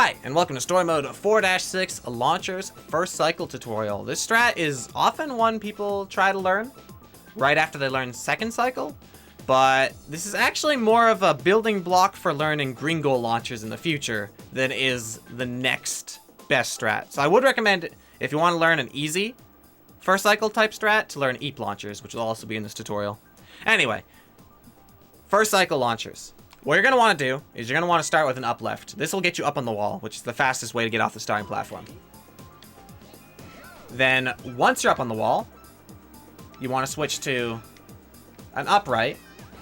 Hi, and welcome to Story Mode 4-6 Launcher's first cycle tutorial. This strat is often one people try to learn right after they learn second cycle, but this is actually more of a building block for learning green goal launchers in the future than is the next best strat. So I would recommend, if you want to learn an easy first cycle type strat, to learn EAP launchers, which will also be in this tutorial. Anyway, first cycle launchers. What you're going to want to do is you're going to want to start with an up left. This will get you up on the wall, which is the fastest way to get off the starting platform. Then, once you're up on the wall, you want to switch to an upright,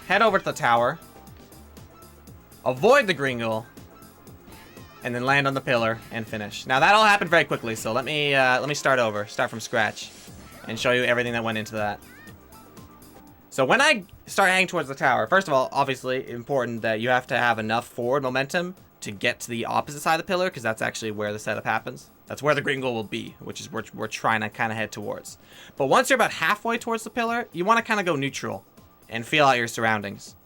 head over to the tower, avoid the green goal, and then land on the pillar and finish. Now, that all happened very quickly, so let me start over, start from scratch, and show you everything that went into that. So when I start heading towards the tower, first of all, obviously important that you have to have enough forward momentum to get to the opposite side of the pillar, because that's actually where the setup happens. That's where the green goal will be, which is where we're trying to kind of head towards. But once you're about halfway towards the pillar, you want to kind of go neutral and feel out your surroundings.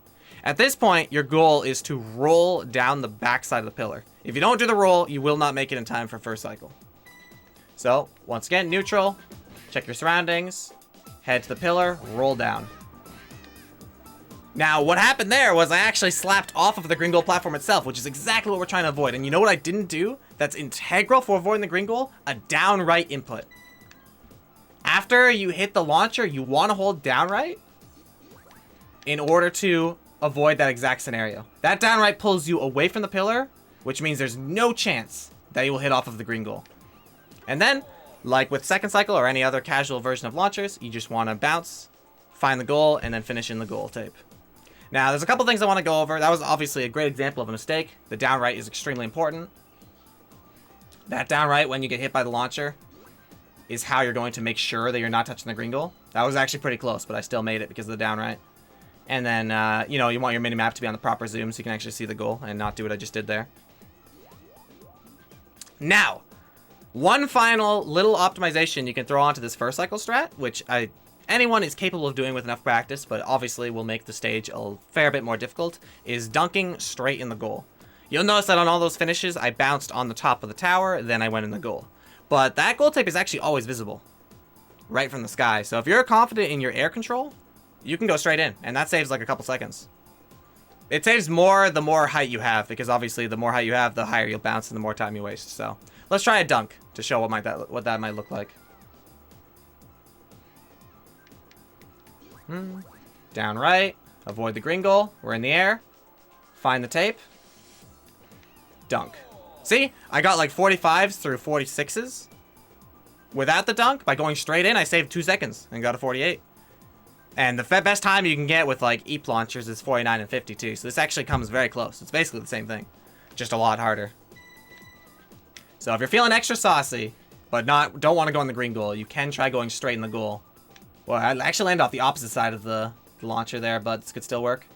At this point, your goal is to roll down the backside of the pillar. If you don't do the roll, you will not make it in time for first cycle. So, once again, neutral, check your surroundings, head to the pillar, roll down. Now, what happened there was I actually slapped off of the green goal platform itself, which is exactly what we're trying to avoid. And you know what I didn't do that's integral for avoiding the green goal? A down right input. After you hit the launcher, you want to hold down right in order to avoid that exact scenario. That down right pulls you away from the pillar, which means there's no chance that you will hit off of the green goal. And then, like with second cycle or any other casual version of launchers, you just want to bounce, find the goal, and then finish in the goal tape. Now, there's a couple things I want to go over. That was obviously a great example of a mistake. The down right is extremely important. That down right, when you get hit by the launcher, is how you're going to make sure that you're not touching the green goal. That was actually pretty close, but I still made it because of the down right. And then, you know, you want your minimap to be on the proper zoom so you can actually see the goal and not do what I just did there. Now, one final little optimization you can throw onto this first cycle strat, which anyone is capable of doing with enough practice, but obviously will make the stage a fair bit more difficult, is dunking straight in the goal. You'll notice that on all those finishes, I bounced on the top of the tower, then I went in the goal. But that goal tape is actually always visible, right from the sky. So if you're confident in your air control, you can go straight in, and that saves like a couple seconds. It saves more the more height you have, because obviously the more height you have, the higher you'll bounce and the more time you waste. So let's try a dunk to show what that might look like. Down right, avoid the green goal, we're in the air, find the tape, dunk. See, I got like 45s through 46s. Without the dunk, by going straight in, I saved 2 seconds and got a 48. And the best time you can get with like EAP launchers is 49 and 52, so this actually comes very close. It's basically the same thing, just a lot harder. So if you're feeling extra saucy, but don't want to go in the green goal, you can try going straight in the goal. Well, I actually landed off the opposite side of the launcher there, but this could still work.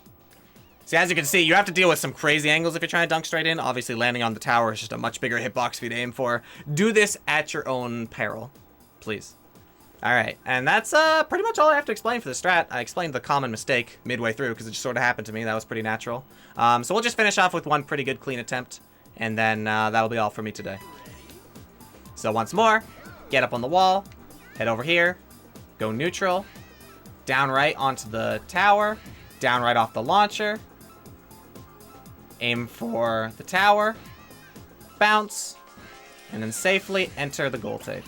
See, as you can see, you have to deal with some crazy angles if you're trying to dunk straight in. Obviously, landing on the tower is just a much bigger hitbox for you to aim for. Do this at your own peril, please. Alright, and that's pretty much all I have to explain for the strat. I explained the common mistake midway through because it just sort of happened to me. That was pretty natural. So we'll just finish off with one pretty good clean attempt, and then that'll be all for me today. So once more, get up on the wall, head over here, go neutral, down right onto the tower, down right off the launcher, aim for the tower, bounce, and then safely enter the goal tape.